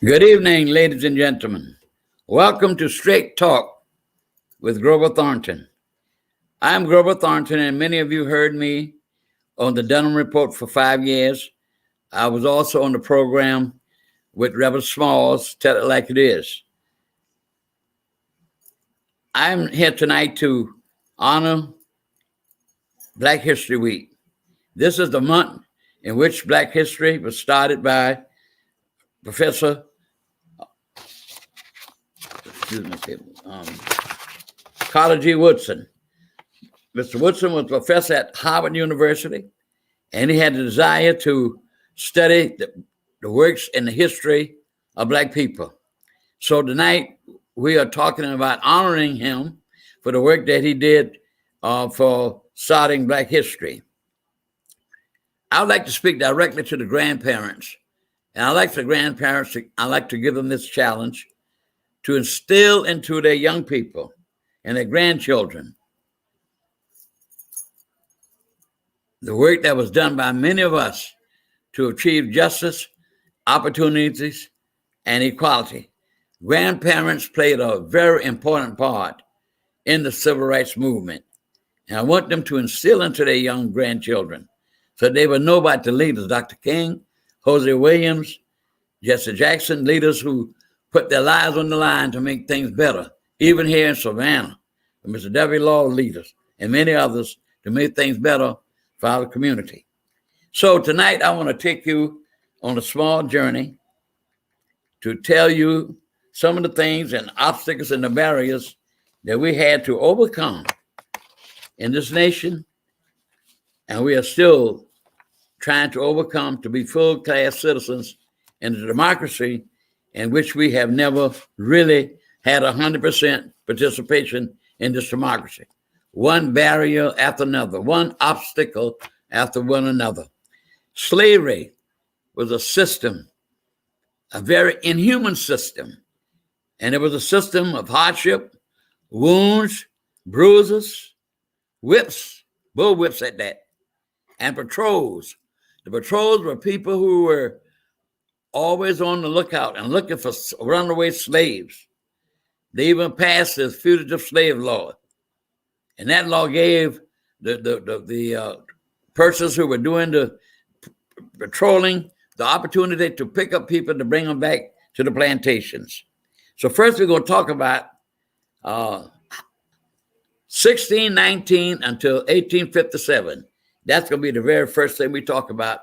Good evening, ladies and gentlemen. Welcome to Straight Talk with Grover Thornton. I'm Grover Thornton, and many of you heard me on the Dunham Report for 5 years. I was also on the program with Reverend Smalls, Tell It Like It Is. I'm here tonight to honor Black History Week. This is the month in which Black history was started by Professor Carter G. Woodson. Mr. Woodson was a professor at Harvard University, and he had the desire to study the works and the history of Black people. So tonight, we are talking about honoring him for the work that he did for starting Black history. I would like to speak directly to the grandparents, and I like to give them this challenge to instill into their young people and their grandchildren the work that was done by many of us to achieve justice, opportunities, and equality. Grandparents played a very important part in the civil rights movement. And I want them to instill into their young grandchildren so they will know about the leaders, Dr. King, Jose Williams, Jesse Jackson, leaders who put their lives on the line to make things better, even here in Savannah, Mr. W. Law leaders, and many others to make things better for our community. So tonight, I want to take you on a small journey to tell you some of the things and obstacles and the barriers that we had to overcome in this nation, and we are still trying to overcome to be full-class citizens in the democracy in which we have never really had 100% participation in this democracy. One barrier after another, one obstacle after one another. Slavery was a system, a very inhuman system, and it was a system of hardship, wounds, bruises, whips, bull whips at that, and patrols. The patrols were people who were always on the lookout and looking for runaway slaves. They even passed the fugitive slave law. And that law gave the persons who were doing the patrolling the opportunity to pick up people to bring them back to the plantations. So first we're going to talk about 1619 until 1857. That's going to be the very first thing we talk about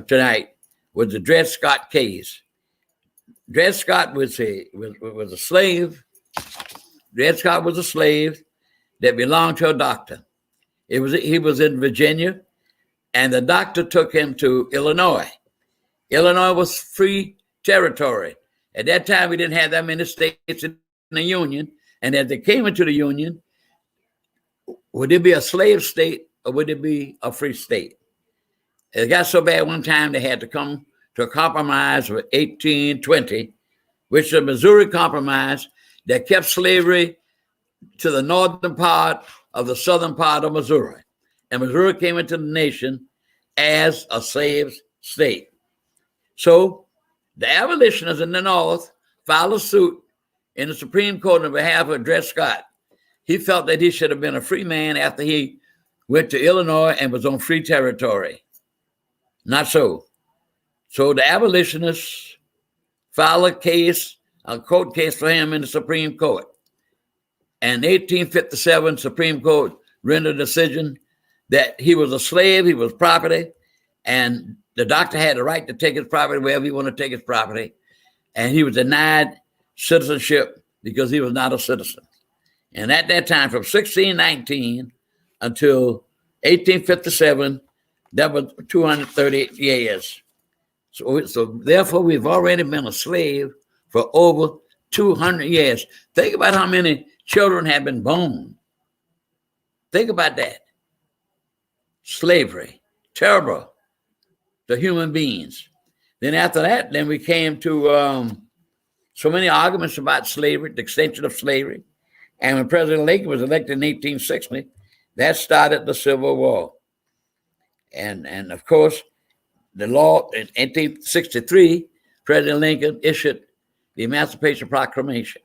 tonight, was the Dred Scott case. Dred Scott was a slave. Dred Scott was a slave that belonged to a doctor. He was in Virginia, and the doctor took him to Illinois. Illinois was free territory. At that time, we didn't have that many states in the Union, and as they came into the Union, would it be a slave state or would it be a free state? It got so bad one time they had to come to a compromise of 1820, which is the Missouri Compromise that kept slavery to the northern part of the southern part of Missouri. And Missouri came into the nation as a slave state. So the abolitionists in the North filed a suit in the Supreme Court on behalf of Dred Scott. He felt that he should have been a free man after he went to Illinois and was on free territory. Not so. So the abolitionists filed a court case for him in the Supreme Court. And 1857 Supreme Court rendered a decision that he was a slave, he was property, and the doctor had the right to take his property wherever he wanted to take his property. And he was denied citizenship because he was not a citizen. And at that time, from 1619 until 1857, that was 230 years. So therefore, we've already been a slave for over 200 years. Think about how many children have been born. Think about that. Slavery, terrible to human beings. Then after that, then we came to so many arguments about slavery, the extension of slavery. And when President Lincoln was elected in 1860, that started the Civil War. And of course, the law in 1863 President Lincoln issued the Emancipation Proclamation.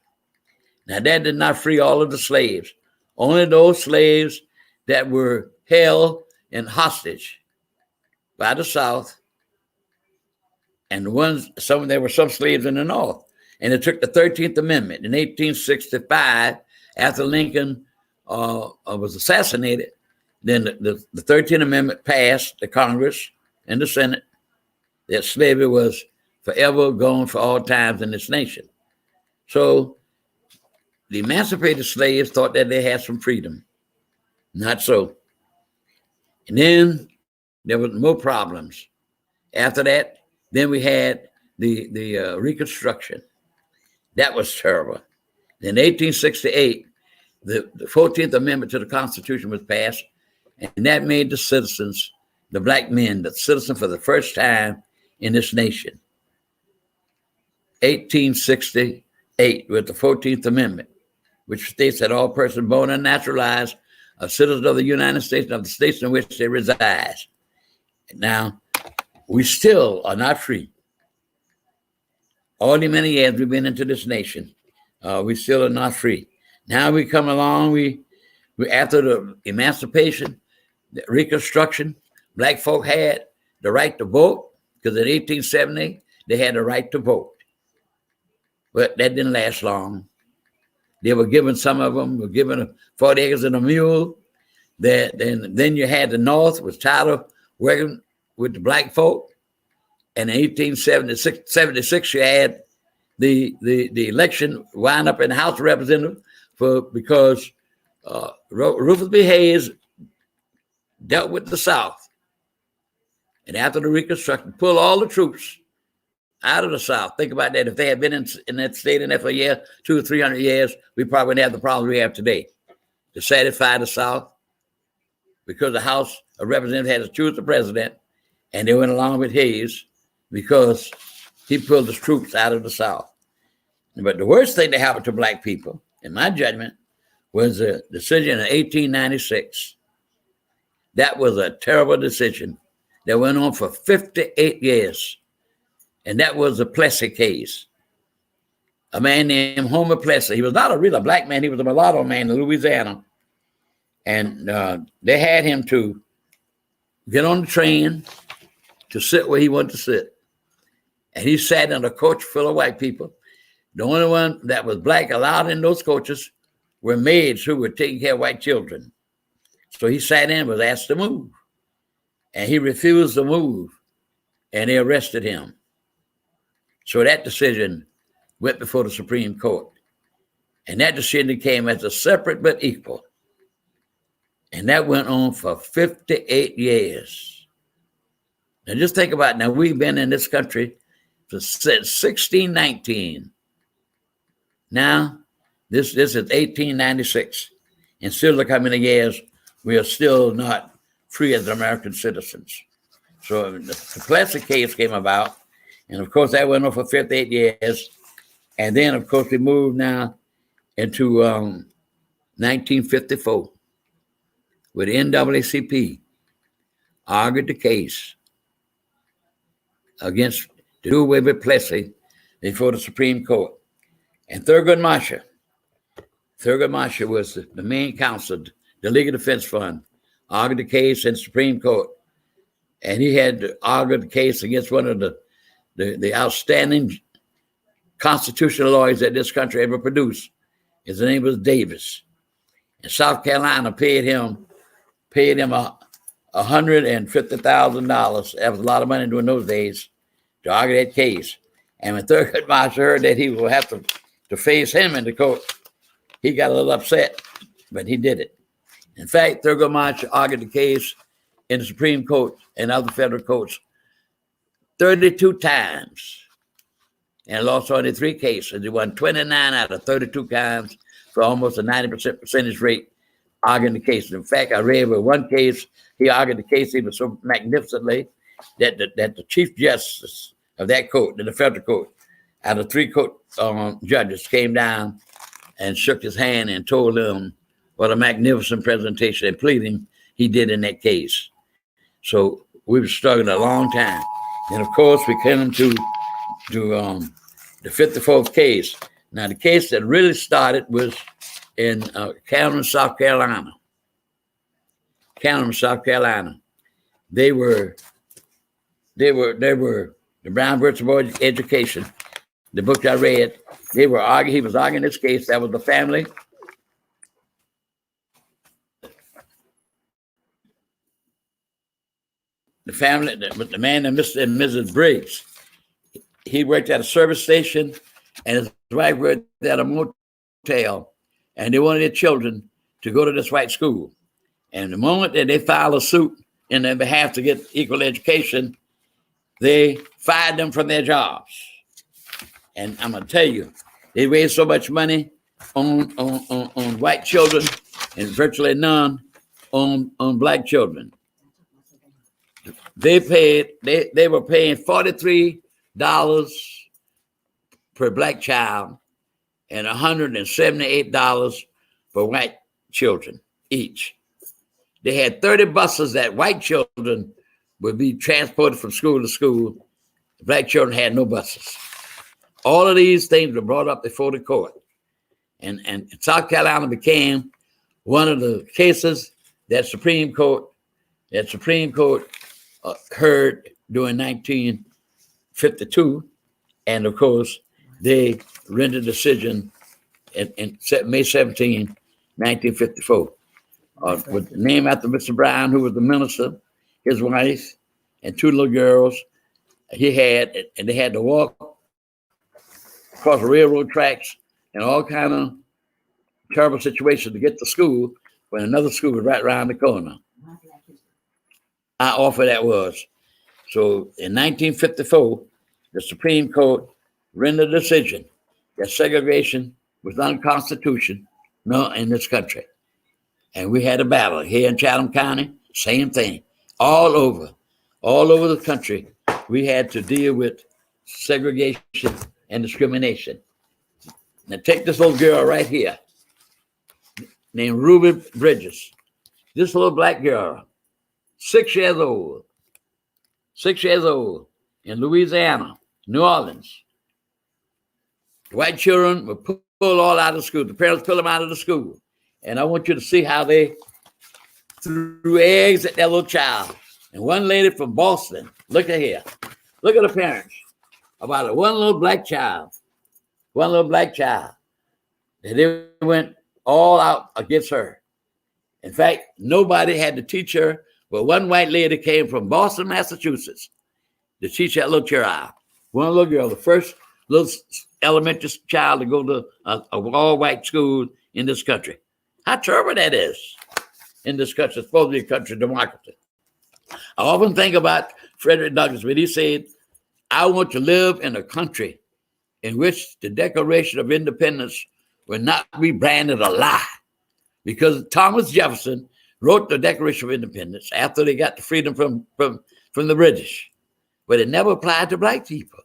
Now, that did not free all of the slaves, only those slaves that were held in hostage by the South, and there were some slaves in the North. And it took the 13th Amendment in 1865, after Lincoln was assassinated. Then the 13th Amendment passed the Congress and the Senate, that slavery was forever gone for all times in this nation. So the emancipated slaves thought that they had some freedom. Not so. And then there were more problems. After that, then we had the Reconstruction. That was terrible. In 1868, the 14th Amendment to the Constitution was passed, and that made the citizens, the black men, the citizens for the first time in this nation. 1868 with the 14th Amendment, which states that all persons born and naturalized are citizens of the United States and of the states in which they reside. Now, we still are not free. All the many years we've been into this nation, we still are not free. Now we come along, we after the emancipation, the Reconstruction, black folk had the right to vote, because in 1870, they had the right to vote. But that didn't last long. They were given, some of them were given 40 acres and a mule. Then you had the North was tired of working with the black folk. And in 1876, you had the election wound up in the House of Representatives because Rufus B. Hayes dealt with the South. And after the Reconstruction, pulled all the troops out of the South. Think about that. If they had been in that state in there for a year, 200 or 300 years, we probably wouldn't have the problems we have today. To satisfy the South, because the House of Representatives had to choose the president, and they went along with Hayes because he pulled the troops out of the South. But the worst thing that happened to black people, in my judgment, was a decision in 1896. That was a terrible decision that went on for 58 years. And that was the Plessy case. A man named Homer Plessy. He was not a real black man. He was a mulatto man in Louisiana. And they had him to get on the train to sit where he wanted to sit. And he sat in a coach full of white people. The only one that was black allowed in those coaches were maids who were taking care of white children. So he sat in and was asked to move. And he refused to move. And they arrested him. So that decision went before the Supreme Court. And that decision came as a separate but equal. And that went on for 58 years. Now just think about it. Now, we've been in this country since 1619. Now, this is 1896. And still look how many years we are still not free as American citizens. So the Plessy case came about. And of course, that went on for 58 years. And then, of course, we moved now into 1954, with the NAACP argued the case against to do away with Plessy before the Supreme Court. And Thurgood Marshall was the main counsel, the Legal Defense Fund, argued the case in the Supreme Court. And he had argued the case against one of the outstanding constitutional lawyers that this country ever produced. His name was Davis. And South Carolina paid him $150,000. That was a lot of money during those days to argue that case. And when Thurgood Marshall heard that he would have to face him in the court, he got a little upset, but he did it. In fact, Thurgood Marshall argued the case in the Supreme Court and other federal courts 32 times and lost only 3 cases. He won 29 out of 32 times for almost a 90% percentage rate arguing the case. In fact, I read with one case, he argued the case even so magnificently that the Chief Justice of that court, the federal court, out of 3 court judges came down and shook his hand and told him what a magnificent presentation and pleading he did in that case. So we were struggling a long time. And of course, we came to the 54th case. Now, the case that really started was in Canton, South Carolina. Canton, South Carolina. They were the Brown versus Board Education, the book I read. They were arguing. He was arguing this case. That was the family. The family, the man and Mr. and Mrs. Briggs. He worked at a service station, and his wife worked at a motel, and they wanted their children to go to this white school. And the moment that they filed a suit in their behalf to get equal education, they fired them from their jobs. And I'm gonna tell you, they raised so much money on white children and virtually none on black children. They were paying $43 per black child and $178 for white children each. They had 30 buses that white children would be transported from school to school. Black children had no buses. All of these things were brought up before the court. And South Carolina became one of the cases that Supreme Court heard during 1952. And of course, they rendered a decision in May 17, 1954. With the name after Mr. Brown, who was the minister, his wife, and two little girls he had, and they had to walk across the railroad tracks and all kind of terrible situations to get to school when another school was right around the corner. How awful that was. So in 1954, the Supreme Court rendered a decision that segregation was unconstitutional in this country. And we had a battle here in Chatham County, same thing. All over the country, we had to deal with segregation and discrimination. Now take this little girl right here, named Ruby Bridges. This little black girl, 6 years old, in Louisiana, New Orleans. The white children were pulled all out of school. The parents pulled them out of the school. And I want you to see how they threw eggs at that little child. And one lady from Boston, look at here. Look at the parents. About one little black child. And they went all out against her. In fact, nobody had to teach her, but one white lady came from Boston, Massachusetts, to teach that little child. One little girl, the first little elementary child to go to a all-white school in this country. How terrible that is in this country. It's supposed to be a country of democracy. I often think about Frederick Douglass when he said, I want to live in a country in which the Declaration of Independence will not be branded a lie. Because Thomas Jefferson wrote the Declaration of Independence after they got the freedom from the British, but it never applied to black people.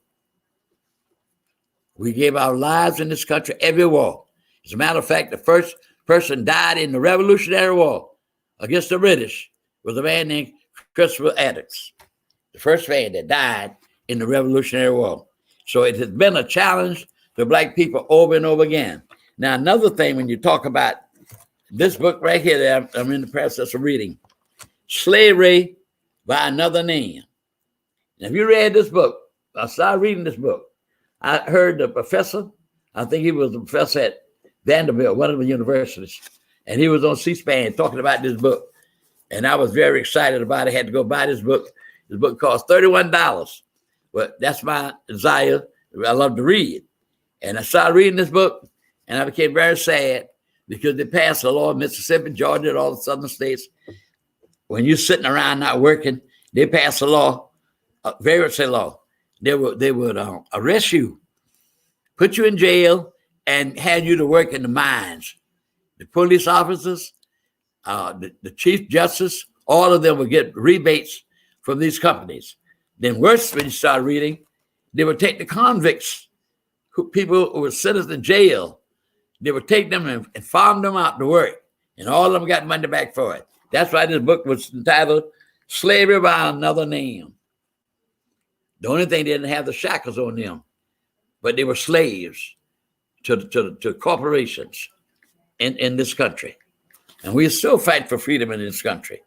We gave our lives in this country every war. As a matter of fact, the first person died in the Revolutionary War against the British was a man named Christopher Adams, the first man that died in the Revolutionary War. So it has been a challenge to black people over and over again. Now, another thing, when you talk about this book right here that I'm in the process of reading, Slavery by Another Name. Now, if you read this book, I started reading this book. I heard the professor, I think he was the professor at Vanderbilt, one of the universities, and he was on C-SPAN talking about this book. And I was very excited about it. I had to go buy this book. This book cost $31. But that's my desire. I love to read. And I started reading this book, and I became very sad because they passed a law in Mississippi, Georgia, and all the southern states. When you're sitting around not working, they passed a law, a variance law. They would arrest you, put you in jail, and had you to work in the mines. The police officers, the chief justice, all of them would get rebates from these companies. Then worse, when you start reading, they would take the convicts, people who were sentenced in jail, they would take them and farm them out to work. And all of them got money back for it. That's why this book was entitled Slavery by Another Name. The only thing, they didn't have the shackles on them. but they were slaves to corporations in this country. And we still fight for freedom in this country.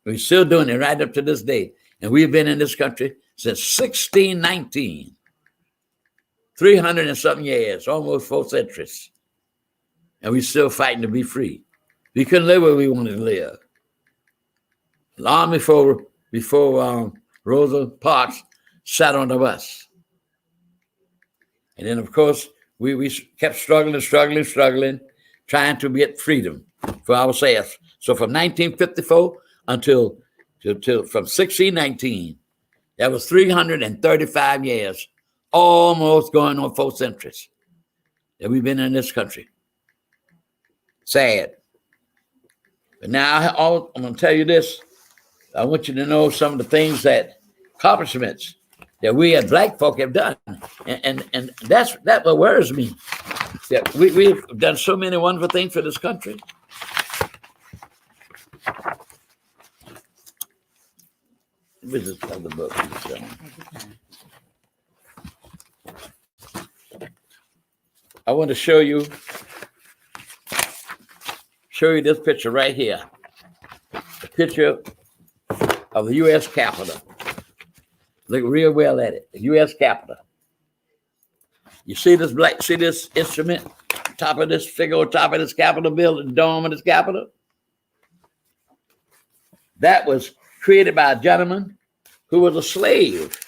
We're still doing it right up to this day. And we've been in this country since 1619. 300 and something years, almost 4 centuries. And we're still fighting to be free. We couldn't live where we wanted to live. Long before Rosa Parks sat on the bus. And then, of course, we kept struggling, trying to get freedom for ourselves. So from 1954 until from 1619, that was 335 years, almost going on 4 centuries that we've been in this country. Sad. But now I'm going to tell you this. I want you to know some of the accomplishments that we as black folk have done. And that's what worries me. That we've done so many wonderful things for this country. Where's this other book? I want to show you this picture right here. A picture of the U.S. Capitol. Look real well at it. The U.S. Capitol. You see this instrument, top of this figure on top of this Capitol building, dome of this Capitol? That was created by a gentleman who was a slave.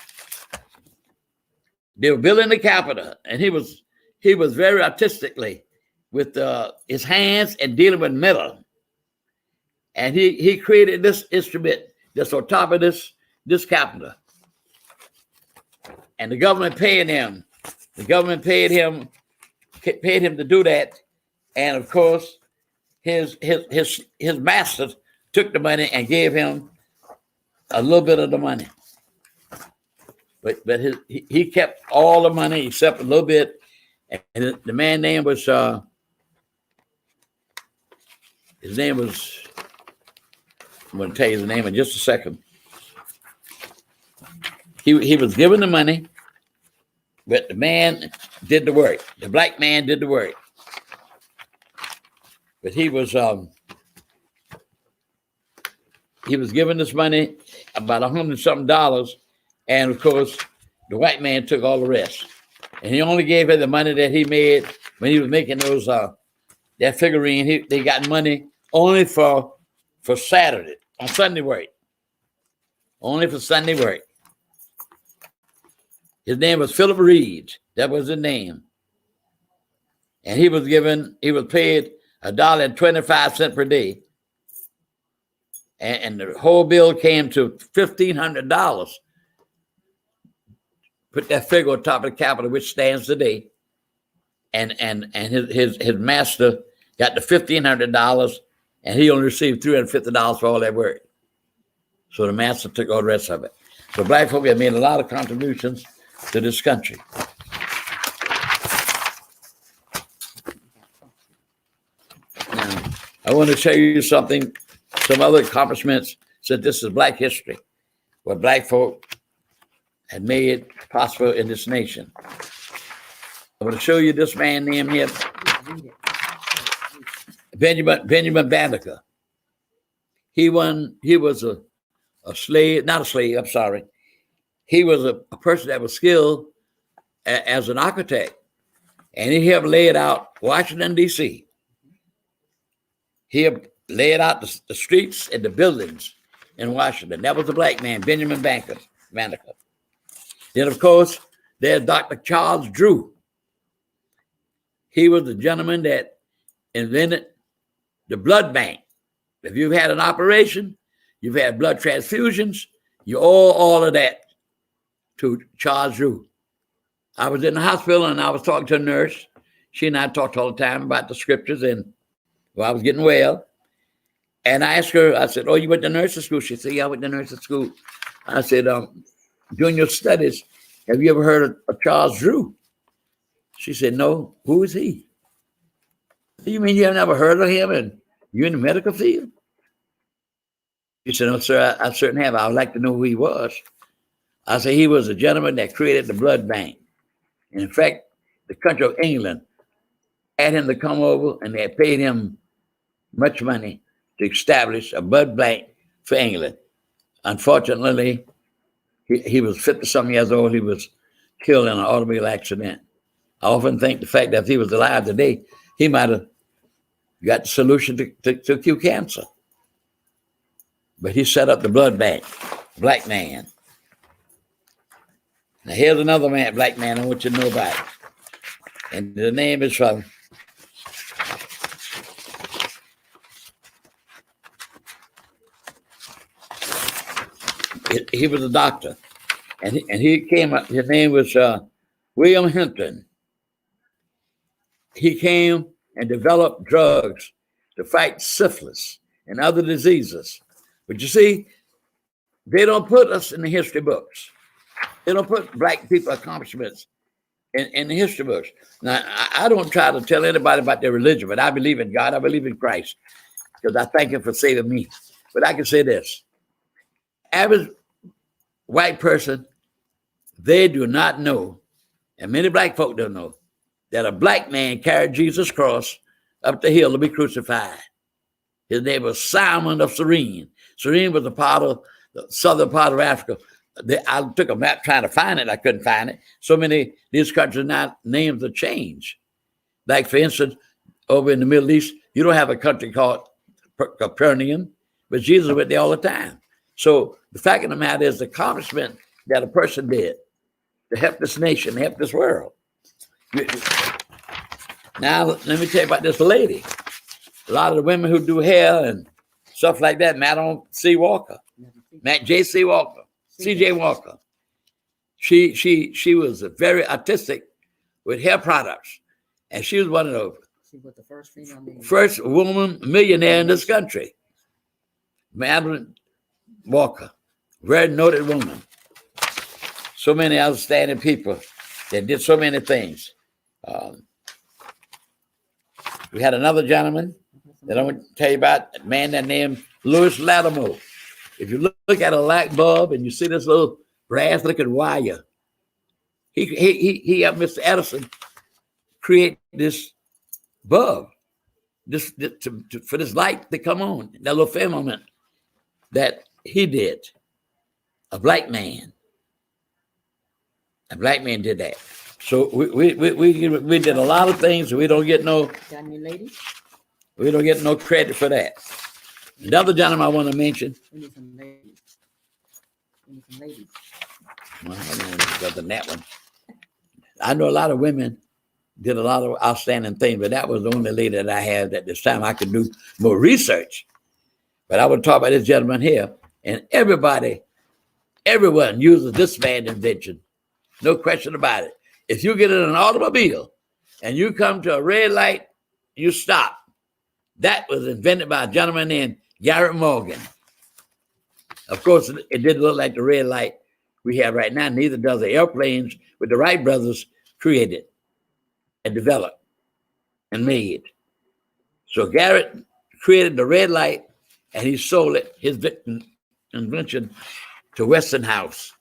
They were building the Capitol, and he was very artistically with his hands and dealing with metal. And he created this instrument that's on top of this Capitol. And the government paid him. The government paid him to do that. And of course, his master took the money and gave him a little bit of the money. But he kept all the money except a little bit. And the man's name was I'm going to tell you the name in just a second. He was given the money, but the man did the work. The black man did the work. But he was given this money, about $100-something, and of course, the white man took all the rest. And he only gave her the money that he made when he was making those that figurine. They got money only for Saturday, on Sunday work. Only for Sunday work. His name was Philip Reed. That was his name. And he was paid $1.25 per day. And the whole bill came to $1,500. Put that figure on top of the Capitol, which stands today. And his master got the $1,500, and he only received $350 for all that work. So the master took all the rest of it. So black folk have made a lot of contributions to this country. Now, I want to show you some other accomplishments, since this is black history, what black folk had made possible in this nation. I want to show you this man named here, Benjamin Banneker. He was a slave, not a slave, I'm sorry. He was a person that was skilled as an architect, and he helped lay it out Washington, D.C. He helped lay it out the streets and the buildings in Washington. That was the black man, Benjamin Banneker. Then, of course, there's Dr. Charles Drew. He was the gentleman that invented the blood bank. If you've had an operation, you've had blood transfusions, you owe all of that to Charles Drew. I was in the hospital and I was talking to a nurse. She and I talked all the time about the scriptures, and I was getting well. And I asked her, I said, "Oh, you went to nursing school?" She said, "Yeah, I went to nursing school." I said, "During your studies, have you ever heard of Charles Drew?" She said, "No." "Who is he?" "You mean you have never heard of him and you're in the medical field?" She said, "No, sir, I certainly have. I would like to know who he was." I said, "He was a gentleman that created the blood bank. And in fact, the country of England had him to come over, and they paid him much money to establish a blood bank for England. Unfortunately, he was 50-something years old. He was killed in an automobile accident. I often think the fact that if he was alive today, he might have got the solution to cure cancer. But he set up the blood bank, black man. Now here's another man, black man I want you to know about. And the name is from he was a doctor. And he came up, his name was William Hinton. He came and developed drugs to fight syphilis and other diseases. But you see, they don't put us in the history books. They don't put black people accomplishments in the history books. Now, I don't try to tell anybody about their religion, but I believe in God. I believe in Christ because I thank him for saving me. But I can say this. Average white person, they do not know, and many black folk don't know, that a black man carried Jesus' cross up the hill to be crucified. His name was Simon of Cyrene. Cyrene was a part of the southern part of Africa. I took a map trying to find it. I couldn't find it. So many these countries now names have changed. Like, for instance, over in the Middle East, you don't have a country called Capernaum, but Jesus went there all the time. So the fact of the matter is the accomplishment that a person did to help this nation, help this world. Now, let me tell you about this lady. A lot of the women who do hair and stuff like that, Madam C. Walker, Matt J.C. Walker, C.J. Walker. She was very artistic with hair products, and she was one of the first woman millionaire in this country. Madam Walker, very noted woman. So many outstanding people that did so many things. We had another gentleman that I want to tell you about, a man that named Latimer. If you look at a light bulb and you see this little brass-looking wire, he helped Mr. Edison create this bulb, for this light to come on, that little firmament that he did. A black man did that. So we did a lot of things, and we don't get no credit for that. The other gentleman I want to mention. We need some ladies. Well, I don't want to go to that one. I know a lot of women did a lot of outstanding things, but that was the only lady that I had at this time. I could do more research. But I would talk about this gentleman here, and everyone uses this man's invention. No question about it. If you get in an automobile and you come to a red light, you stop. That was invented by a gentleman named Garrett Morgan. Of course, it didn't look like the red light we have right now. Neither does the airplanes with the Wright brothers created and developed and made. So Garrett created the red light, and he sold it, his invention, to Westinghouse.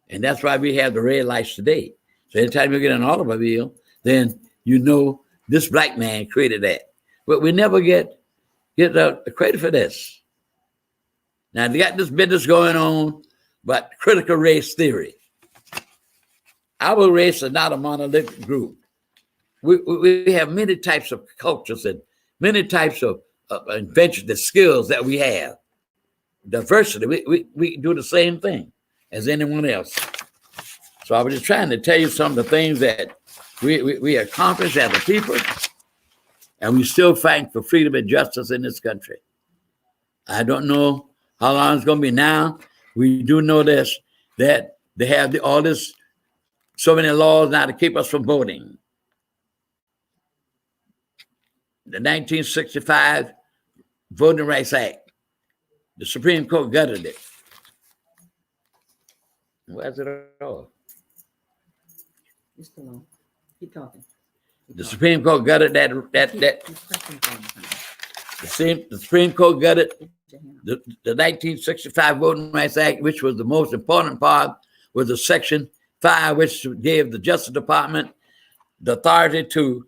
And that's why we have the red lights today. So anytime you get in an automobile, then you know this black man created that. But we never get the credit for this. Now, they got this business going on, but critical race theory. Our race is not a monolithic group. We have many types of cultures and many types of inventions, the skills that we have. Diversity, we do the same thing as anyone else. So I was just trying to tell you some of the things that we accomplished as a people, and we still fight for freedom and justice in this country. I don't know how long it's going to be now. We do know this, that they have so many laws now to keep us from voting. The 1965 Voting Rights Act, the Supreme Court gutted it. Where's it all? It's still on. Keep talking. The Supreme Court gutted that. The Supreme Court gutted the 1965 Voting Rights Act, which was the most important part, was the section 5, which gave the Justice Department the authority to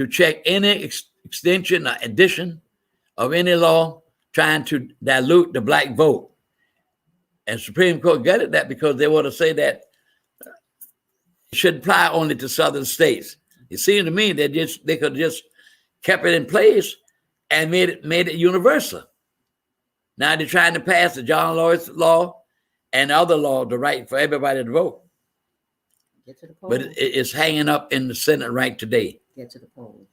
check any extension or addition of any law trying to dilute the black vote. And Supreme Court gutted that because they want to say that it should apply only to southern states. It seemed to me that they could just kept it in place and made it universal. Now they're trying to pass the John Lewis law and other law, the right for everybody to vote. Get to the polls. But it's hanging up in the Senate right today. Get to the polls.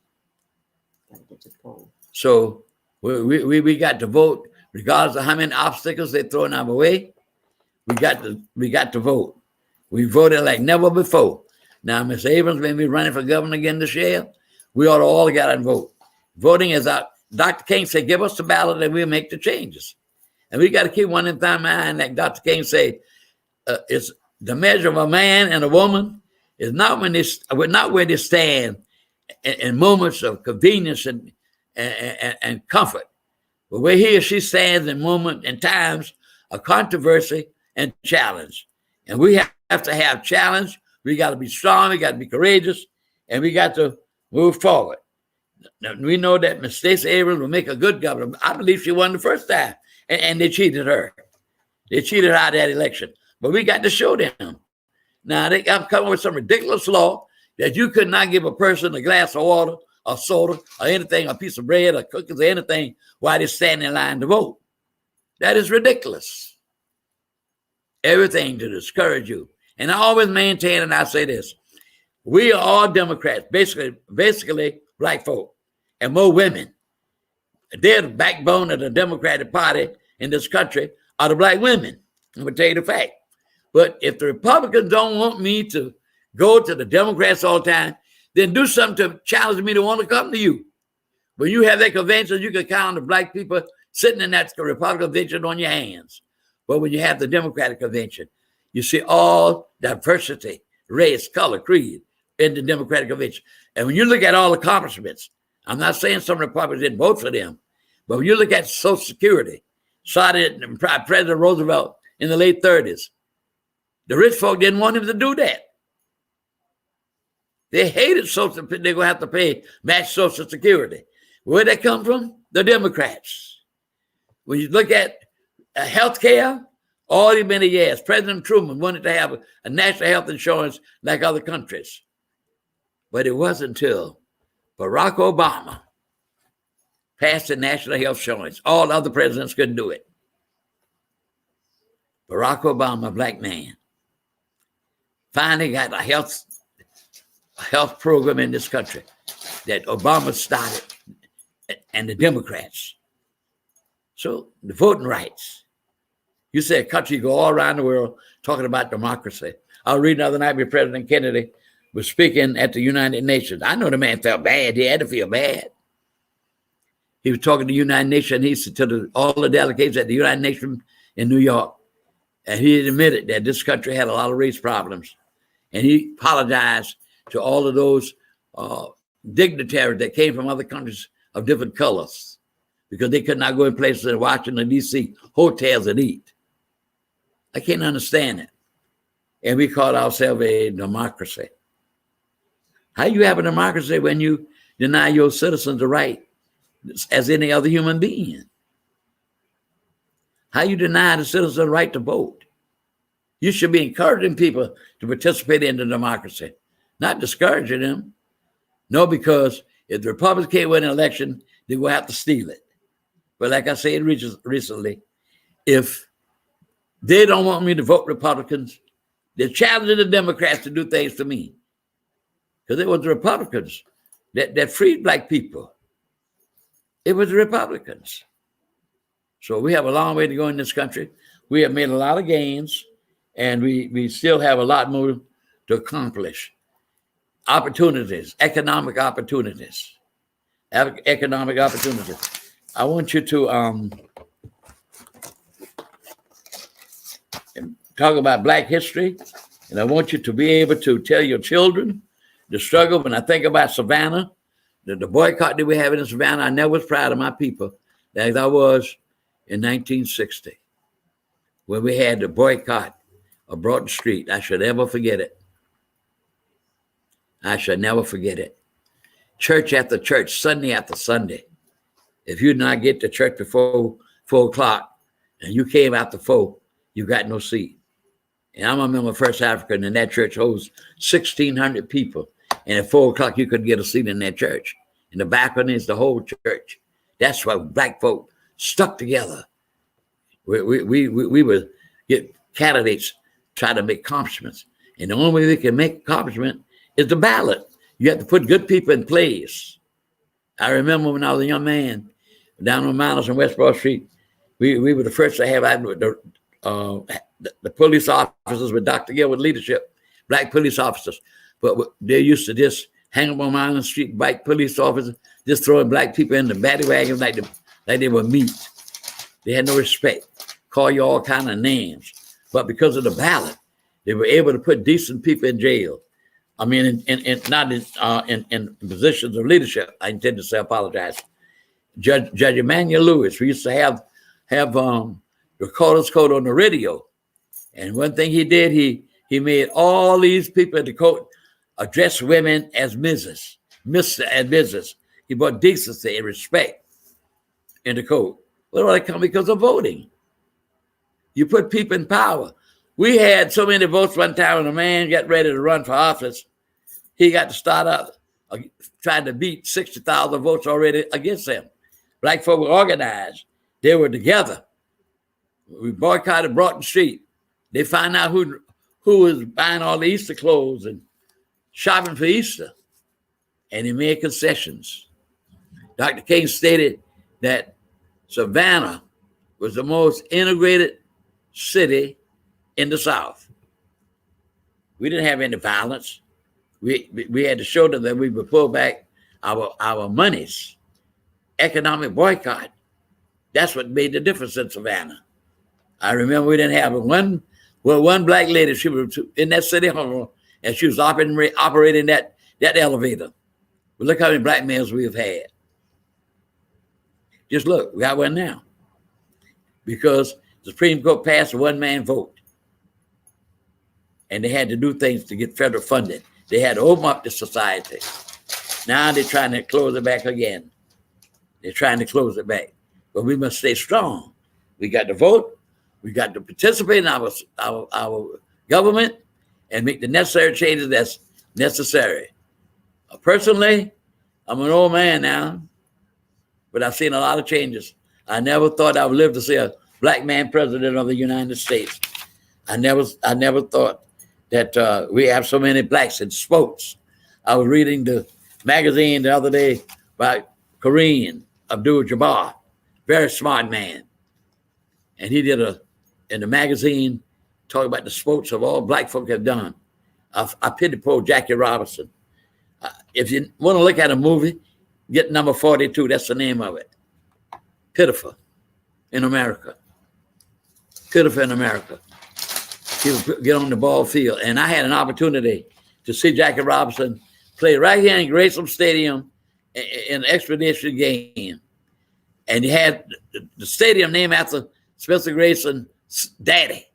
Gotta get to the polls. So we got to vote regardless of how many obstacles they're throwing our way. We got to vote. We voted like never before. Now, Ms. Abrams may be running for governor again this year. We ought to all get out and vote. Voting is out. Dr. King said, give us the ballot and we'll make the changes. And we got to keep one in mind, like Dr. King said, it's the measure of a man and a woman is not where they stand in moments of convenience and comfort, but where he or she stands in moments and times of controversy and challenge. And we have to have challenge. We got to be strong. We got to be courageous, and we got to move forward. Now, we know that Ms. Stacey Abrams will make a good governor. I believe she won the first time, and they cheated her. They cheated her out of that election. But we got to show them. Now, they have come up with some ridiculous law that you could not give a person a glass of water or soda or anything, a piece of bread or cookies or anything while they stand in line to vote. That is ridiculous. Everything to discourage you. And I always maintain, and I say this, we are all Democrats, basically black folk, and more women. They're the backbone of the Democratic Party in this country are the black women. I'm going to tell you the fact. But if the Republicans don't want me to go to the Democrats all the time, then do something to challenge me to want to come to you. When you have that convention, you can count the black people sitting in that Republican convention on your hands. But when you have the Democratic convention, you see all diversity, race, color, creed in the Democratic convention. And when you look at all accomplishments, I'm not saying some Republicans didn't vote for them, but when you look at Social Security, started President Roosevelt in the late 30s, the rich folk didn't want him to do that. They hated Social. They're going to have to pay match Social Security. Where'd that come from? The Democrats. When you look at health care, all these many years, President Truman wanted to have a national health insurance like other countries. But it wasn't until Barack Obama passed the national health insurance. All other presidents couldn't do it. Barack Obama, a black man, finally got a health program in this country that Obama started, and the Democrats. So the voting rights. You say a country, you go all around the world talking about democracy. I was reading the other night where President Kennedy was speaking at the United Nations. I know the man felt bad. He had to feel bad. He was talking to the United Nations. He said to all the delegates at the United Nations in New York, and he admitted that this country had a lot of race problems. And he apologized to all of those dignitaries that came from other countries of different colors because they could not go in places in Washington, D.C., hotels and eat. I can't understand it. And we call ourselves a democracy. How you have a democracy when you deny your citizens the right as any other human being? How you deny the citizens the right to vote? You should be encouraging people to participate in the democracy, not discouraging them. No, because if the Republicans can't win an election, they will have to steal it. But like I said recently, if they don't want me to vote Republicans, they're challenging the Democrats to do things to me. Because it was the Republicans that freed black people. It was the Republicans. So we have a long way to go in this country. We have made a lot of gains, and we still have a lot more to accomplish. Opportunities, economic opportunities. Economic opportunities. I want you to talk about Black history, and I want you to be able to tell your children the struggle. When I think about Savannah, the boycott that we have in Savannah, I never was proud of my people as I was in 1960, when we had the boycott of Broughton Street. I shall never forget it. I shall never forget it. Church after church, Sunday after Sunday. If you did not get to church before 4 o'clock and you came after 4, you got no seat. And I'm a member of First African, and that church holds 1,600 people. And at 4 o'clock, you couldn't get a seat in that church. And the balcony is the whole church. That's why black folk stuck together. We would get candidates try to make accomplishments. And the only way they can make accomplishment is the ballot. You have to put good people in place. I remember when I was a young man, down on Miles and West Broad Street, we were the first to have the police officers with Dr. Gilwood leadership, black police officers. But they used to just hang up on Miles Street, white police officers, just throwing black people in the paddy wagons like they were meat. They had no respect, call you all kind of names. But because of the ballot, they were able to put decent people in jail. I mean, not in positions of leadership. I intend to say, apologize. Judge Emmanuel Lewis, we used to have recorder's code on the radio. And one thing he did, he made all these people in the court address women as Mrs. Mr. and Mrs. He brought decency and respect in the code. Well, they come because of voting. You put people in power. We had so many votes one time when a man got ready to run for office. He got to start out trying to beat 60,000 votes already against him. Black folk were organized. They were together. We boycotted Broughton Street. They found out who was buying all the Easter clothes and shopping for Easter. And he made concessions. Dr. King stated that Savannah was the most integrated city in the South. We didn't have any violence. We had to show them that we would pull back our monies. Economic boycott. That's what made the difference in Savannah. I remember we didn't have one black lady, she was in that city hall, and she was operating that elevator. But look how many black males we have had. Just look, we got one now. Because the Supreme Court passed a one-man vote. And they had to do things to get federal funding. They had to open up the society. Now they're trying to close it back again. They're trying to close it back. But we must stay strong. We got to vote. We got to participate in our government and make the necessary changes that's necessary. Personally, I'm an old man now, but I've seen a lot of changes. I never thought I would live to see a black man president of the United States. I never thought that we have so many blacks in sports. I was reading the magazine the other day by Kareem Abdul-Jabbar, very smart man. And he did in the magazine, talk about the sports of all black folk have done. I pity poor Jackie Robinson. If you want to look at a movie, get number 42. That's the name of it. Pitiful in America. Pitiful in America. He would get on the ball field. And I had an opportunity to see Jackie Robinson play right here in Grayson Stadium in an expedition game. And he had the stadium named after Spencer Grayson's daddy.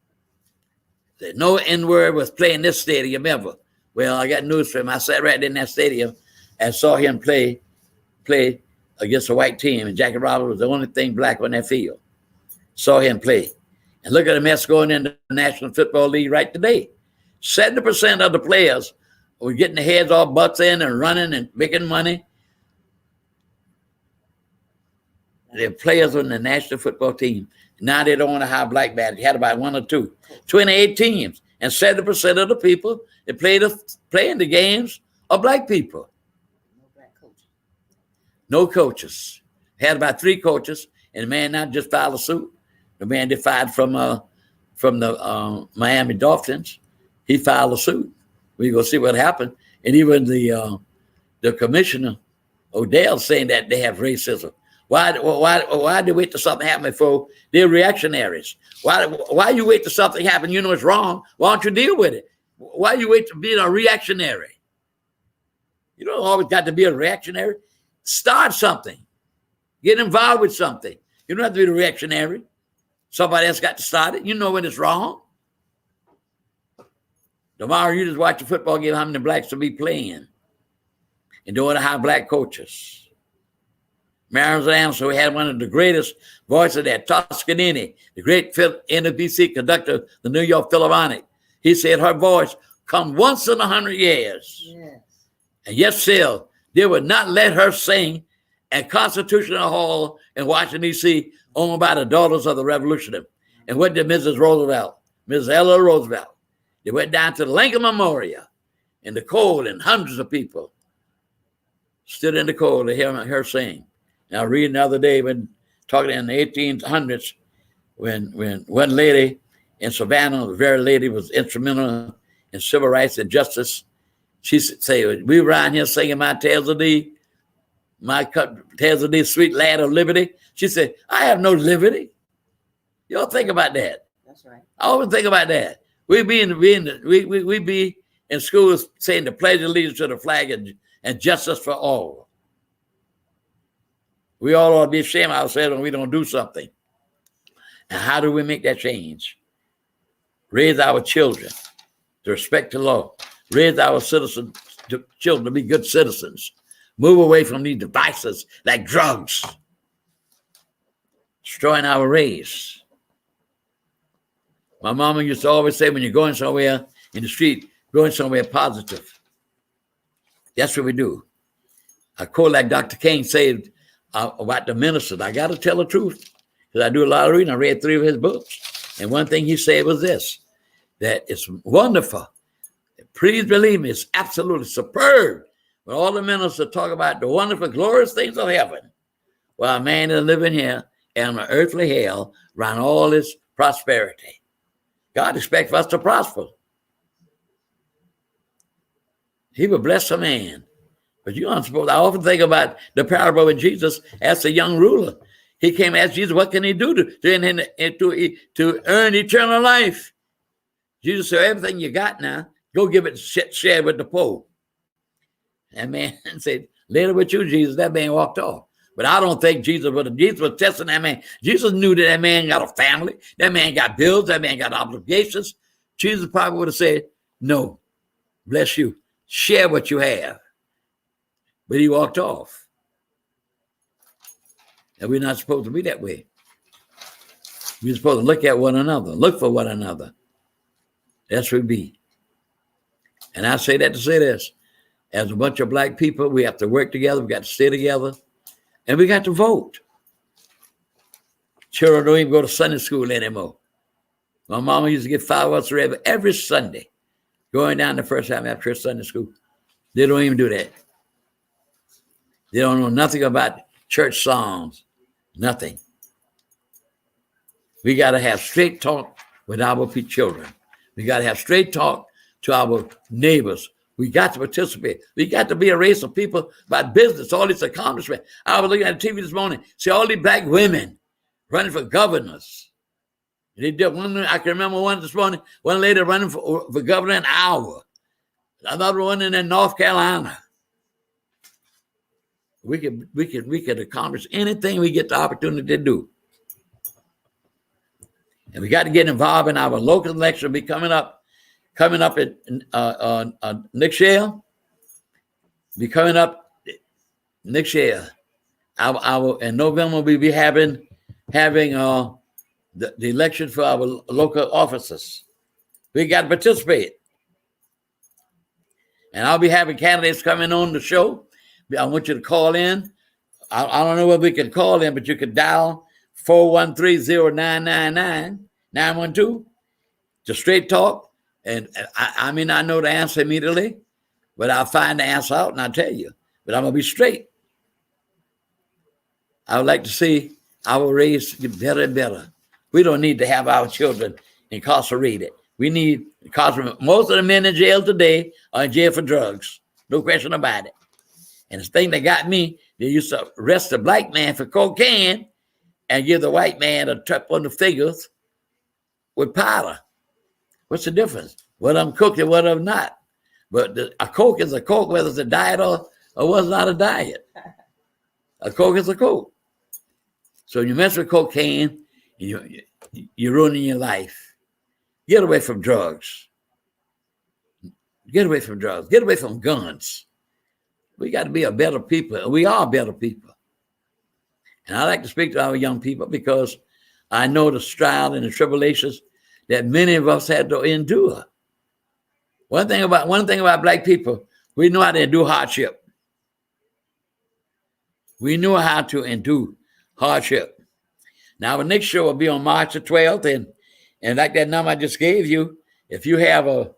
No N-word was playing this stadium ever. Well, I got news for him. I sat right in that stadium and saw him play against a white team. And Jackie Robinson was the only thing black on that field. Saw him play. And look at the mess going into the National Football League right today. 70% of the players were getting their heads all butts in and running and making money. They're players on the national football team. Now they don't want to have black badges. They had about 1 or 2. 28 teams. And 70% of the people that playing the games are black people. No black coaches. No coaches. Had about 3 coaches. And the man not just filed a suit. The man they fired from the Miami Dolphins. He filed a suit. We're going to see what happened. And even the commissioner, Odell, saying that they have racism. Why do you wait till something happens before they're reactionaries? Why you wait till something happens? You know it's wrong. Why don't you deal with it? Why you wait to be a reactionary? You don't always got to be a reactionary. Start something. Get involved with something. You don't have to be a reactionary. Somebody else got to start it. You know when it's wrong. Tomorrow you just watch a football game, how many blacks will be playing. And don't have black coaches. Marilyn so we had one of the greatest voices there, Toscanini, the great NBC conductor of the New York Philharmonic. He said her voice come once in 100 years. Yes. And yet still, they would not let her sing at Constitutional Hall in Washington, D.C., owned by the Daughters of the Revolution. And what did Mrs. Roosevelt, Mrs. Eleanor Roosevelt? They went down to the Lincoln Memorial in the cold, and hundreds of people stood in the cold to hear her sing. And I read the other day when talking in the 1800s, when one lady in Savannah, a very lady, was instrumental in civil rights and justice. She said, we were around here singing my tales of thee, sweet land of liberty. She said, I have no liberty. Y'all think about that. That's right. I always think about that. We be in schools saying the pledge of allegiance to the flag and justice for all. We all ought to be ashamed of ourselves when we don't do something. And how do we make that change? Raise our children to respect the law. Raise our children to be good citizens. Move away from these devices like drugs, destroying our race. My mama used to always say, when you're going somewhere in the street, going somewhere positive. That's what we do. I quote like Dr. King said about the ministers. I got to tell the truth because I do a lot of reading. I read 3 of his books. And one thing he said was this, that it's wonderful. Please believe me, it's absolutely superb when all the ministers talk about the wonderful, glorious things of heaven, while a man is living here in an earthly hell around all this prosperity. God expects us to prosper. He will bless a man. But you aren't supposed. I often think about the parable when Jesus asked the young ruler. He came and asked Jesus, what can he do to earn eternal life? Jesus said, everything you got now, go give it, share with the poor. That man said, later with you, Jesus. That man walked off. But I don't think Jesus was testing that man. Jesus knew that man got a family. That man got bills. That man got obligations. Jesus probably would have said, no, bless you. Share what you have. But he walked off. And we're not supposed to be that way. We're supposed to look at one another, look for one another. That's what we be. And I say that to say this. As a bunch of black people, we have to work together. We got to stay together. And we got to vote. Children don't even go to Sunday school anymore. My mama used to get 5 of us every Sunday, going down the first time after Sunday school. They don't even do that. They don't know nothing about church songs, nothing. We got to have straight talk with our children. We got to have straight talk to our neighbors. We got to participate. We got to be a race of people about business, all this accomplishment. I was looking at the TV this morning, see all these black women running for governors. They did one. I can remember one this morning, one lady running for governor in Iowa, another one in North Carolina. We could accomplish anything we get the opportunity to do. And we got to get involved in our local election. Be coming up next year. Be coming up next year. In November we'll be having the election for our local officers. We got to participate. And I'll be having candidates coming on the show. I want you to call in. I don't know whether we can call in, but you can dial 413-0999-912 to straight talk. And I may not know the answer immediately, but I'll find the answer out and I'll tell you. But I'm going to be straight. I would like to see our race get better and better. We don't need to have our children incarcerated. We need, most of the men in jail today are in jail for drugs. No question about it. And the thing that got me, they used to arrest a black man for cocaine and give the white man a tap on the fingers with powder. What's the difference? What I'm cooking, what I'm not. But a Coke is a Coke, whether it's a diet or was not a diet. A Coke is a Coke. So you mess with cocaine, you're ruining your life. Get away from drugs. Get away from drugs. Get away from guns. We got to be a better people. We are better people. And I like to speak to our young people because I know the trial and the tribulations that many of us had to endure. One thing about black people, we know how to endure hardship. We know how to endure hardship. Now, the next show will be on March the 12th, and like that number I just gave you, if you have a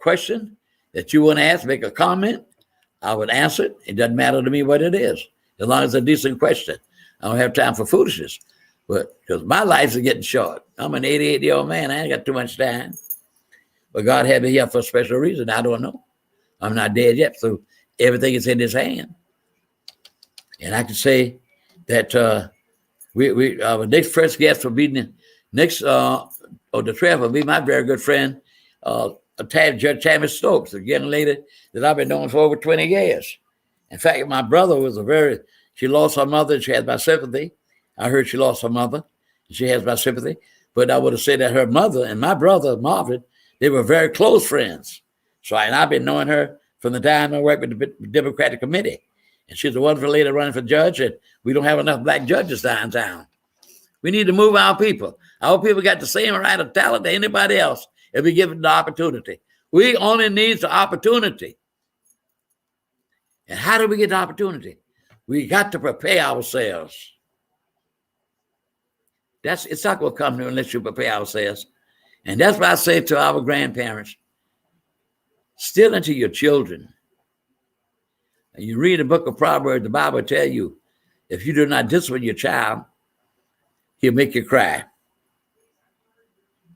question that you want to ask, make a comment, I would answer it. It doesn't matter to me what it is, as long as it's a decent question. I don't have time for foolishness, but because my life is getting short. I'm an 88-year-old man. I ain't got too much time. But God had me here for a special reason. I don't know. I'm not dead yet, so everything is in his hand. And I can say that our next first guest will be the 12th will be my very good friend, Judge Tammy Stokes, a young lady that I've been knowing for over 20 years. In fact, my brother was she lost her mother and she has my sympathy. I heard she lost her mother and she has my sympathy. But I would have said that her mother and my brother, Marvin, they were very close friends. And I've been knowing her from the time I worked with the Democratic Committee. And she's a wonderful lady running for judge, and we don't have enough black judges downtown. We need to move our people. Our people got the same right of talent to anybody else if we give them the opportunity. We only need the opportunity. And how do we get the opportunity? We got to prepare ourselves. It's not going to come unless you prepare ourselves. And that's why I say to our grandparents, still into your children. And you read the book of Proverbs, the Bible will tell you, if you do not discipline your child, he'll make you cry.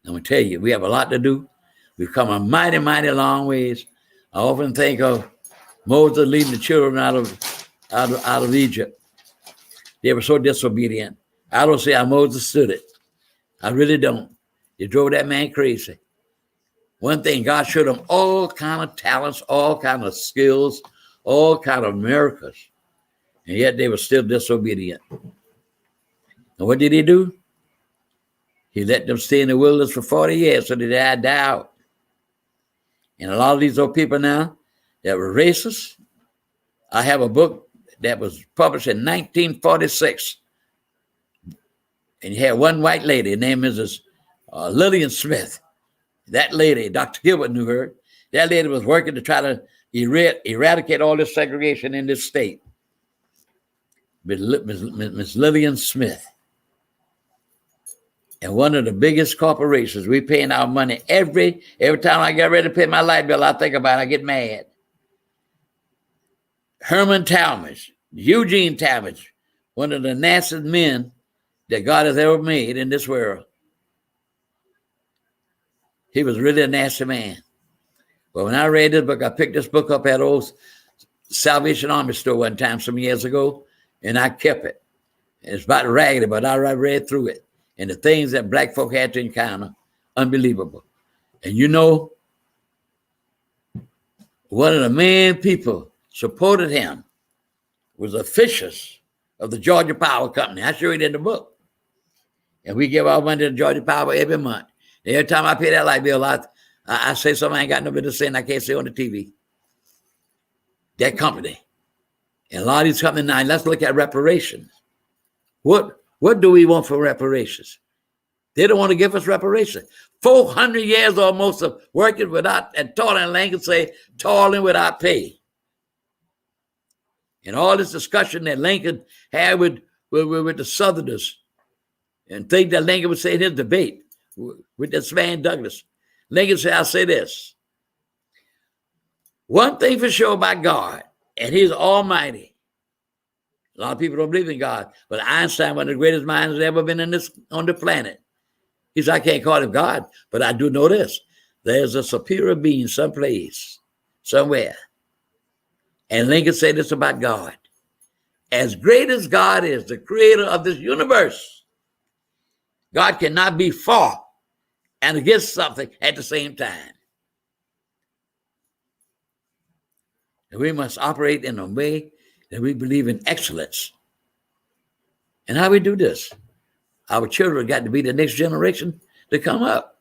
I'm going to tell you, we have a lot to do. We've come a mighty, mighty long ways. I often think of Moses leading the children out of Egypt. They were so disobedient. I don't see how Moses stood it. I really don't. They drove that man crazy. One thing, God showed them all kind of talents, all kind of skills, all kind of miracles. And yet they were still disobedient. And what did he do? He let them stay in the wilderness for 40 years so they had to die out. And a lot of these old people now that were racist, I have a book that was published in 1946. And you had one white lady, her name is Lillian Smith. That lady, Dr. Gilbert knew her. That lady was working to try to eradicate all this segregation in this state. Miss Lillian Smith. And one of the biggest corporations, we paying our money every time I get ready to pay my light bill, I think about it, I get mad. Herman Talmadge, Eugene Talmadge, one of the nastiest men that God has ever made in this world. He was really a nasty man. But when I read this book, I picked this book up at old Salvation Army store one time some years ago, and I kept it. And it's about raggedy, but I read through it. And the things that black folk had to encounter, unbelievable. And you know, one of the main people supported him was officials of the Georgia Power Company. I show it in the book. And we give our money to Georgia Power every month. And every time I pay that light bill, I say something I ain't got no business saying I can't say on the TV. That company. And a lot of these companies now, let's look at reparations. What do we want for reparations? They don't want to give us reparations. 400 years almost of working without, and toiling, Lincoln say, toiling without pay. And all this discussion that Lincoln had with the Southerners, and things that Lincoln would say in his debate with this man Douglas. Lincoln said, I'll say this. One thing for sure about God, and he's almighty. A lot of people don't believe in God, but Einstein, one of the greatest minds that's ever been on the planet. He said, I can't call him God, but I do know this. There's a superior being someplace, somewhere. And Lincoln said this about God. As great as God is, the creator of this universe, God cannot be for and against something at the same time. And we must operate in a way that we believe in excellence. And how we do this? Our children got to be the next generation to come up.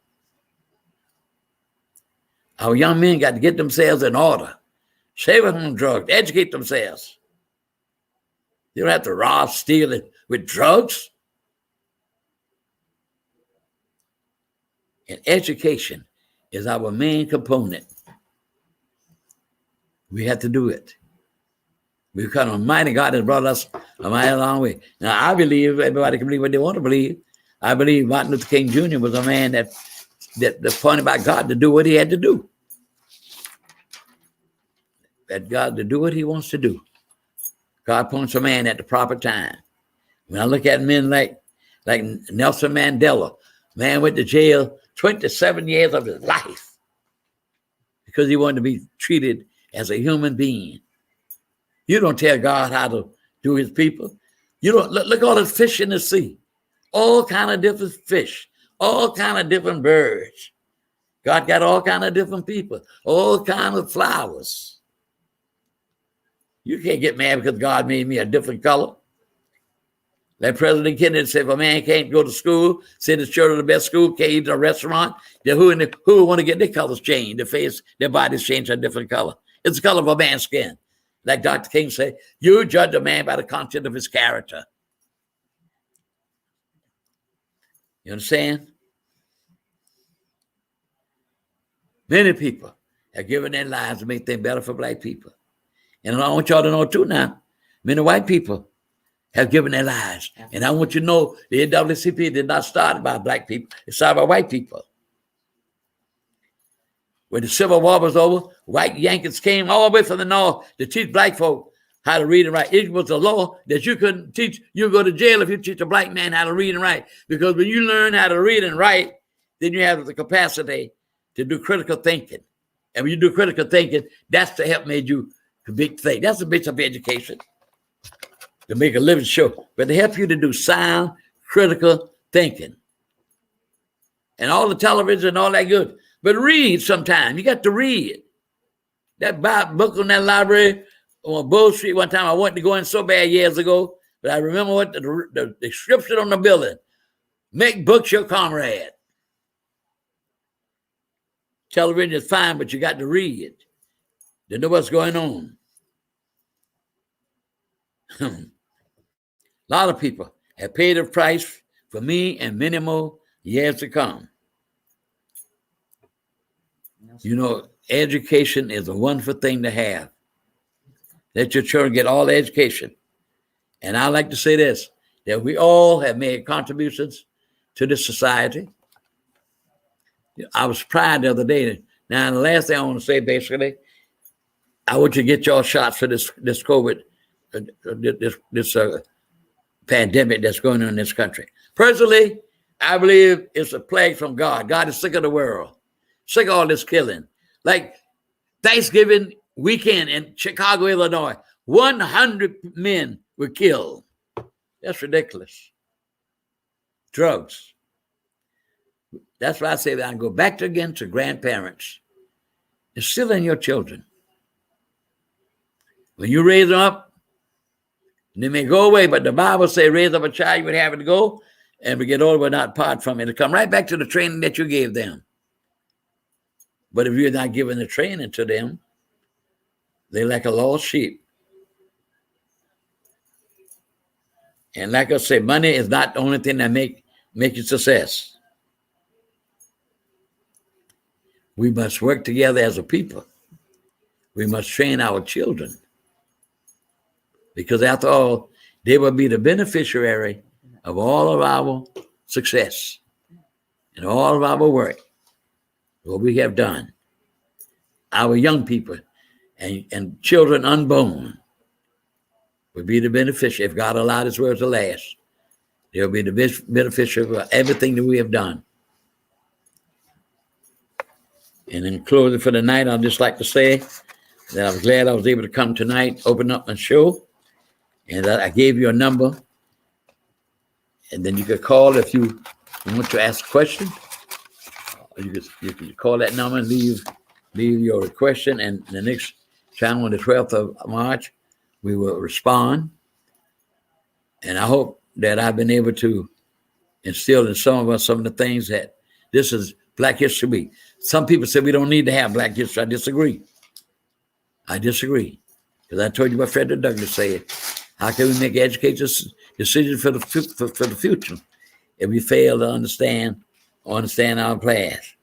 Our young men got to get themselves in order. Save them from drugs. Educate themselves. You don't have to rob, steal it with drugs. And education is our main component. We have to do it. Because Almighty God has brought us a mighty long way. Now, I believe everybody can believe what they want to believe. I believe Martin Luther King Jr. was a man that appointed by God to do what he had to do. That God to do what he wants to do. God appoints a man at the proper time. When I look at men like Nelson Mandela, man went to jail 27 years of his life because he wanted to be treated as a human being. You don't tell God how to do his people. You don't look all the fish in the sea, all kind of different fish, all kind of different birds. God got all kind of different people, all kind of flowers. You can't get mad because God made me a different color. Like President Kennedy said, if a man can't go to school, send his children to the best school, can't eat in a restaurant, then who would want to get their colors changed, their bodies changed to a different color? It's the color of a man's skin. Like Dr. King said, you judge a man by the content of his character. You understand? Many people have given their lives to make things better for black people. And I want y'all to know too now, many white people have given their lives. And I want you to know the NAACP did not start by black people. It started by white people. When the Civil War was over, white Yankees came all the way from the north to teach black folk how to read and write. It was a law that you couldn't teach. You go to jail if you teach a black man how to read and write. Because when you learn how to read and write, then you have the capacity to do critical thinking. And when you do critical thinking, that's the help made you a big thing. That's a bit of education. To make a living show, but to help you to do sound, critical thinking. And all the television and all that good. But read sometime. You got to read. That book on that library on Bull Street one time, I wanted to go in so bad years ago, but I remember what the description on the building. Make books your comrade. Television is fine, but you got to read to know what's going on. A lot of people have paid a price for me and many more years to come. You know, education is a wonderful thing to have. Let your children get all the education. And I like to say this, that we all have made contributions to this society. I was proud the other day. Now, the last thing I want to say, basically, I want you to get your shots for this COVID, this pandemic that's going on in this country. Personally, I believe it's a plague from God. God is sick of the world, sick of all this killing. Like Thanksgiving weekend in Chicago, Illinois, 100 men were killed. That's ridiculous. Drugs. That's why I say that I go back again to grandparents. Instill in your children. When you raise them up, they may go away, but the Bible says raise up a child, you would have it to go, and we get older, but not part from it. It'll come right back to the training that you gave them. But if you're not giving the training to them, they're like a lost sheep. And like I say, money is not the only thing that make you success. We must work together as a people. We must train our children. Because after all, they will be the beneficiary of all of our success and all of our work, what we have done. Our young people and children unborn will be the beneficiary. If God allowed his word to last, they'll be the beneficiary of everything that we have done. And in closing for the night, I'd just like to say that I was glad I was able to come tonight, open up my show. And I gave you a number. And then you could call if you want to ask a question. You could call that number and leave your question. And the next time on the 12th of March, we will respond. And I hope that I've been able to instill in some of us some of the things that this is Black History Week. Some people say we don't need to have Black History. I disagree. Because I told you what Frederick Douglass said. How can we make educated decisions for the future if we fail to understand our past?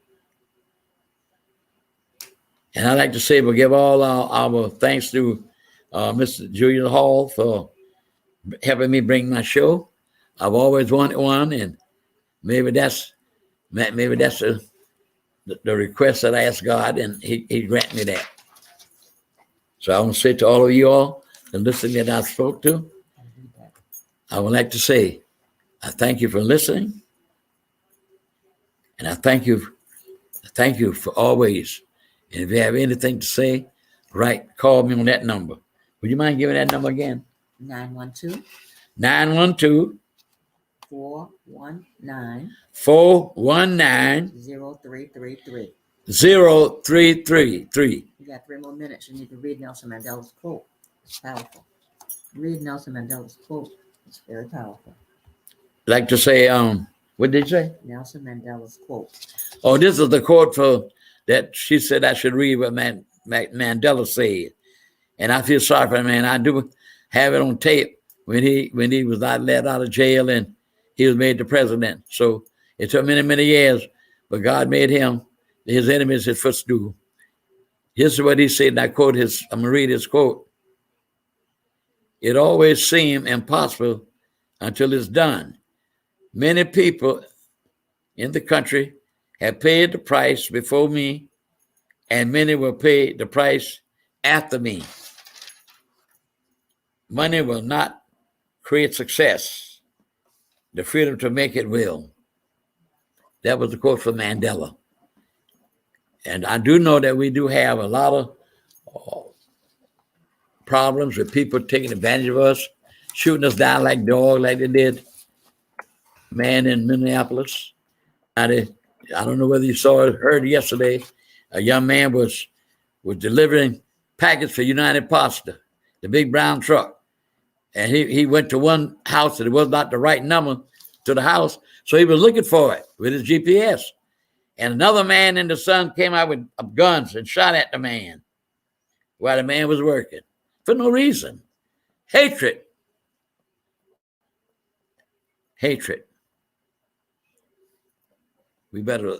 And I'd like to say we'll give all our thanks to Mr. Julian Hall for helping me bring my show. I've always wanted one, and maybe that's the request that I asked God, and He grant me that. So I want to say to all of you all and listening that I spoke to, I would like to say, I thank you for listening, and I thank you for always. And if you have anything to say, call me on that number. Would you mind giving that number again? 912 912 419 419 0333. 0333. You got 3 more minutes. You need to read Nelson Mandela's quote. It's powerful. Read Nelson Mandela's quote. It's very powerful. Like to say, what did you say? Nelson Mandela's quote. Oh, this is the quote that she said I should read what Mandela said. And I feel sorry for the man. I do have it on tape when he was not let out of jail and he was made the president. So it took many, many years, but God made him his enemies his footstool. Here's what he said, and I quote I'm going to read his quote. It always seemed impossible until it's done. Many people in the country have paid the price before me, and many will pay the price after me. Money will not create success. The freedom to make it will. That was the quote from Mandela. And I do know that we do have a lot of problems with people taking advantage of us, shooting us down like dogs, like they did man in Minneapolis. I don't know whether you saw or heard yesterday, a young man was delivering packets for United Pasta, the big brown truck. And he went to one house that it was not the right number to the house. So he was looking for it with his GPS. And another man in the sun came out with guns and shot at the man while the man was working for no reason. Hatred. We better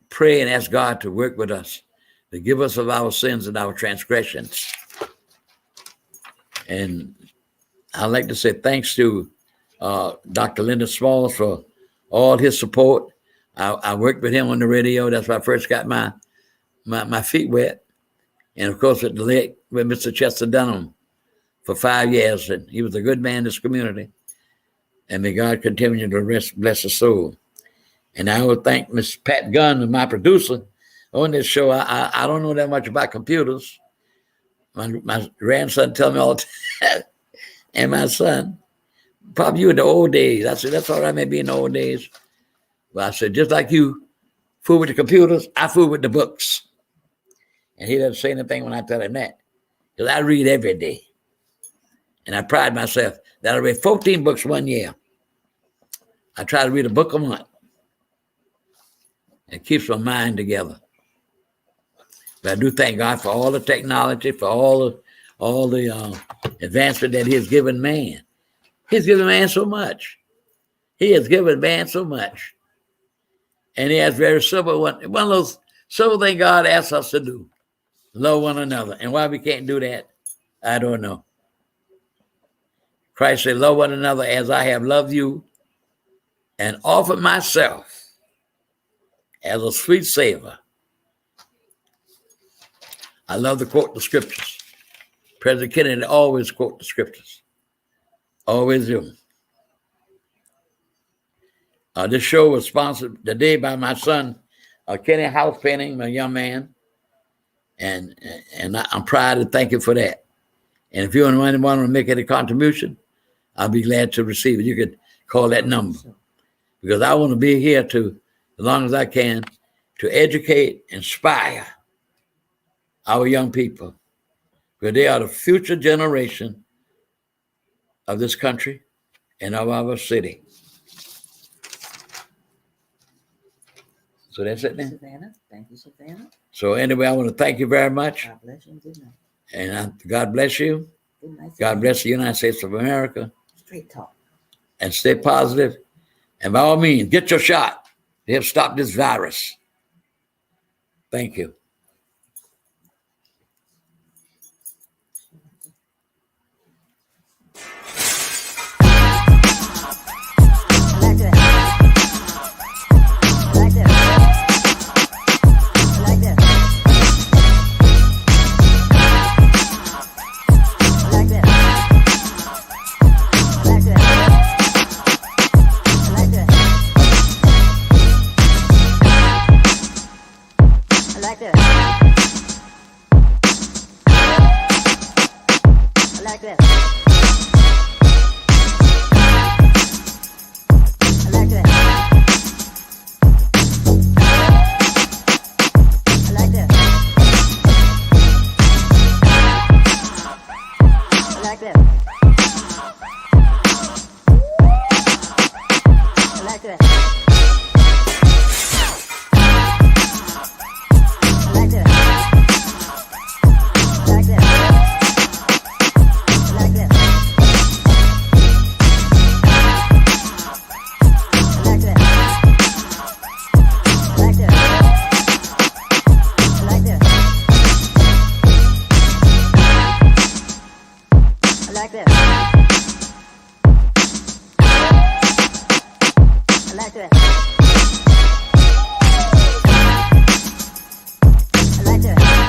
pray and ask God to work with us, to give us of our sins and our transgressions. And I'd like to say thanks to Dr. Linda Smalls for all his support. I worked with him on the radio. That's why I first got my feet wet. And of course, at the lake with Mr. Chester Dunham for 5 years. And he was a good man in this community. And may God continue to bless his soul. And I would thank Miss Pat Gunn, my producer, on this show. I don't know that much about computers. My grandson tell me all the time, and my son, probably you in the old days. I said, that's all right, maybe in the old days. But I said, just like you fool with the computers, I fool with the books. And he doesn't say anything when I tell him that. Because I read every day. And I pride myself that I read 14 books 1 year. I try to read a book a month. It keeps my mind together. But I do thank God for all the technology, for all the advancement that He has given man. He's given man so much. He has given man so much. And He has very simple one of those simple things God asks us to do. Love one another. And why we can't do that, I don't know. Christ said, love one another as I have loved you and offered myself as a sweet savor. I love to quote the scriptures. President Kennedy always quote the scriptures. Always do. This show was sponsored today by my son, Kenny House Painting, my young man. And I'm proud and thank you for that. And if you want to make any contribution, I'll be glad to receive it. You could call that number. Because I want to be here as long as I can, to educate, inspire our young people. Because they are the future generation of this country and of our city. So that's it then. Savannah. Thank you, Savannah. So anyway, I want to thank you very much. God bless you and good night. And God bless you. Good night. God Savannah. bless the United States of America. Straight talk. And stay positive. And by all means, get your shot to help stop this virus. Thank you. Like that.